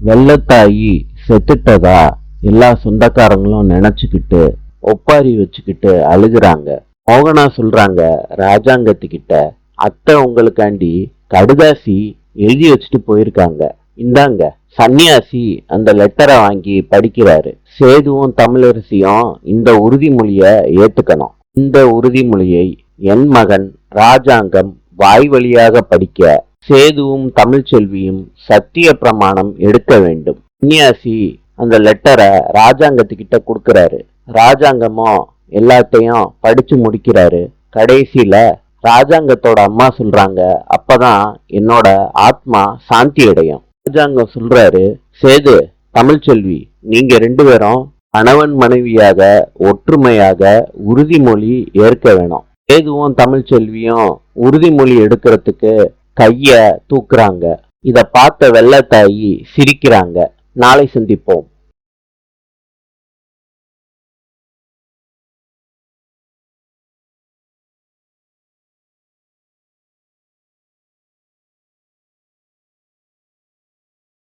வெள்ளத்தாயி செத்துட்டதா எல்லா சொந்தக்காரங்களும் நினைச்சுக்கிட்டு ஒப்பாரி வச்சுக்கிட்டு அழுகுறாங்க. மோகனா சொல்றாங்க ராஜாங்கத்துக்கிட்ட, அத்தை உங்களுக்காண்டி கடுதாசி எழுதி வச்சுட்டு போயிருக்காங்க, இந்தாங்க. சன்னியாசி அந்த லெட்டரை வாங்கி படிக்கிறாரு. சேதுவும் தமிழரசியும் இந்த உறுதிமொழிய ஏத்துக்கணும். இந்த உறுதிமொழியை என் மகன் ராஜாங்கம் வாய் வழியாக படிக்க சேதுவும் தமிழ்ச்செல்வியும் சத்திய பிரமாணம் எடுக்க வேண்டும். சன்னியாசி அந்த லெட்டரை ராஜாங்கத்துக்கிட்ட கொடுக்கிறாரு. ராஜாங்கமும் எல்லாத்தையும் படிச்சு முடிக்கிறாரு. கடைசியில ராஜாங்கத்தோட அம்மா சொல்றாங்க, அப்பதான் என்னோட ஆத்மா சாந்தி அடையும். ராஜாங்கம் சொல்றாரு, சேது, தமிழ்ச்செல்வி, நீங்க 2 பேரும் கணவன் மனைவியாக ஒற்றுமையாக உறுதிமொழி ஏற்க வேணும். சேதுவும் தமிழ்ச்செல்வியும் உறுதிமொழி எடுக்கிறதுக்கு கைய தூக்குறாங்க. இத பார்த்த வெள்ளத்தாயி சிரிக்கிறாங்க. நாளை சந்திப்போம்.